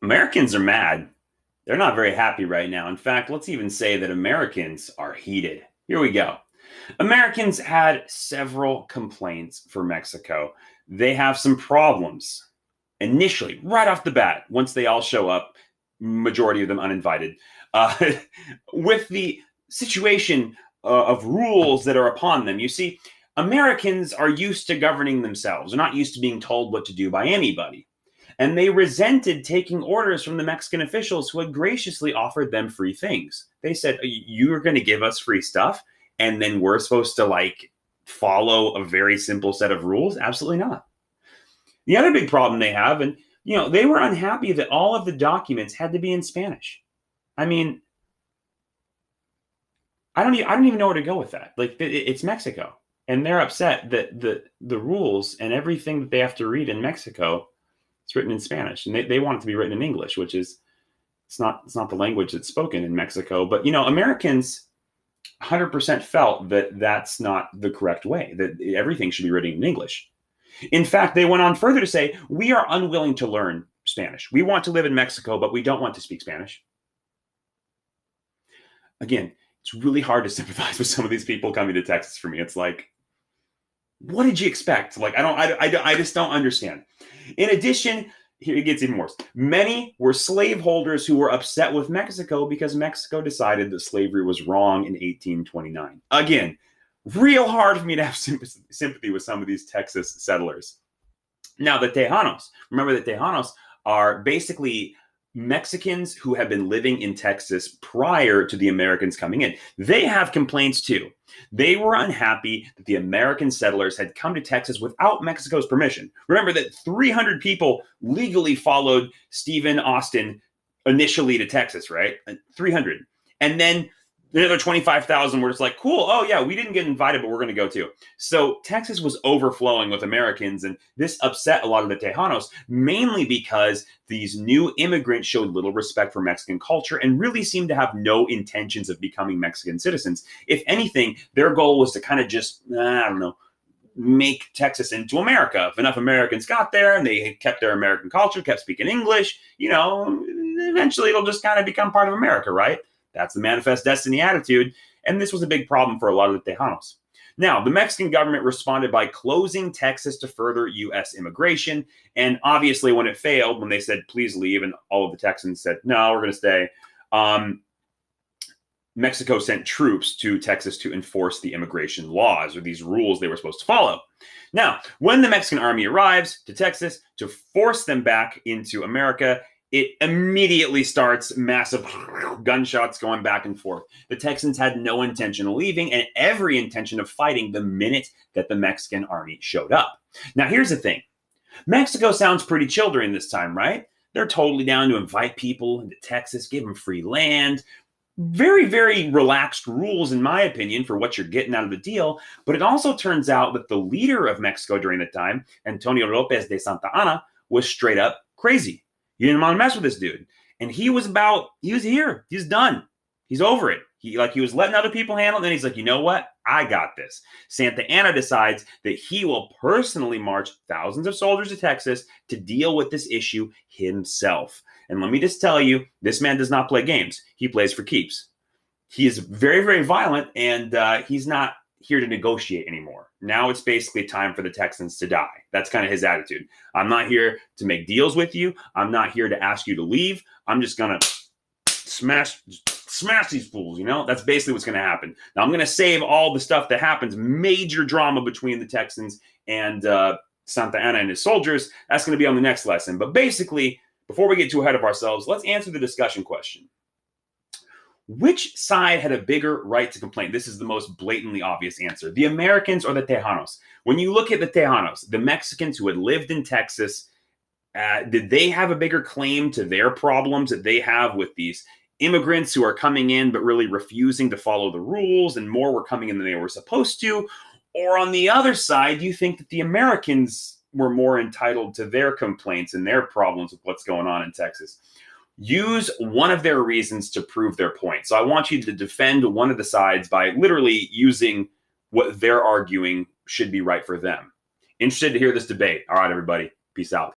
Americans are mad. They're not very happy right now. In fact, let's even say that Americans are heated. Here we go. Americans had several complaints for Mexico. They have some problems initially, right off the bat, once they all show up, majority of them uninvited, uh, with the situation of rules that are upon them. You see, Americans are used to governing themselves. They're not used to being told what to do by anybody. And they resented taking orders from the Mexican officials who had graciously offered them free things. They said, "You're going to give us free stuff, and then we're supposed to follow a very simple set of rules?" Absolutely not. The other big problem they have, and they were unhappy that all of the documents had to be in Spanish. I mean, I don't even know where to go with that. It's Mexico, and they're upset that the rules and everything that they have to read in Mexico, it's written in Spanish, and they want it to be written in English, which is it's not the language that's spoken in Mexico. But Americans 100% felt that that's not the correct way. That everything should be written in English. In fact, they went on further to say, "We are unwilling to learn Spanish. We want to live in Mexico, but we don't want to speak Spanish." Again, it's really hard to sympathize with some of these people coming to Texas for me. It's like, what did you expect? I just don't understand. In addition, here it gets even worse. Many were slaveholders who were upset with Mexico because Mexico decided that slavery was wrong in 1829. Again, real hard for me to have sympathy with some of these Texas settlers. Now, the Tejanos, remember that Tejanos are basically Mexicans who have been living in Texas prior to the Americans coming in. They have complaints too. They were unhappy that the American settlers had come to Texas without Mexico's permission. Remember that 300 people legally followed Stephen Austin initially to Texas, right? 300. And then the other 25,000 were just like, "Cool. Oh, yeah, we didn't get invited, but we're going to go too." So Texas was overflowing with Americans, and this upset a lot of the Tejanos, mainly because these new immigrants showed little respect for Mexican culture and really seemed to have no intentions of becoming Mexican citizens. If anything, their goal was to kind of just, I don't know, make Texas into America. If enough Americans got there and they kept their American culture, kept speaking English, eventually it'll just kind of become part of America, right? That's the manifest destiny attitude. And this was a big problem for a lot of the Tejanos. Now, the Mexican government responded by closing Texas to further U.S. immigration. And obviously, when it failed, when they said, "Please leave," and all of the Texans said, "No, we're going to stay," Mexico sent troops to Texas to enforce the immigration laws, or these rules they were supposed to follow. Now, when the Mexican army arrives to Texas to force them back into America, it immediately starts massive gunshots going back and forth. The Texans had no intention of leaving and every intention of fighting the minute that the Mexican army showed up. Now, here's the thing. Mexico sounds pretty chill during this time, right? They're totally down to invite people into Texas, give them free land. Very, very relaxed rules, in my opinion, for what you're getting out of the deal. But it also turns out that the leader of Mexico during the time, Antonio Lopez de Santa Anna, was straight up crazy. You didn't want to mess with this dude. And he was here. He's done. He's over it. He was letting other people handle it. And then he's like, "You know what? I got this." Santa Anna decides that he will personally march thousands of soldiers to Texas to deal with this issue himself. And let me just tell you, this man does not play games. He plays for keeps. He is very, very violent, and he's not here to negotiate anymore. Now it's basically time for the Texans to die. That's kind of his attitude. "I'm not here to make deals with you. I'm not here to ask you to leave. I'm just going to smash these fools." That's basically what's going to happen. Now I'm going to save all the stuff that happens, major drama between the Texans and Santa Anna and his soldiers. That's going to be on the next lesson. But basically, before we get too ahead of ourselves, let's answer the discussion question. Which side had a bigger right to complain? This is the most blatantly obvious answer. The Americans or the Tejanos? When you look at the Tejanos, the Mexicans who had lived in Texas, did they have a bigger claim to their problems that they have with these immigrants who are coming in but really refusing to follow the rules, and more were coming in than they were supposed to? Or on the other side, do you think that the Americans were more entitled to their complaints and their problems with what's going on in Texas? Use one of their reasons to prove their point. So I want you to defend one of the sides by literally using what they're arguing should be right for them. Interested to hear this debate? All right, everybody. Peace out.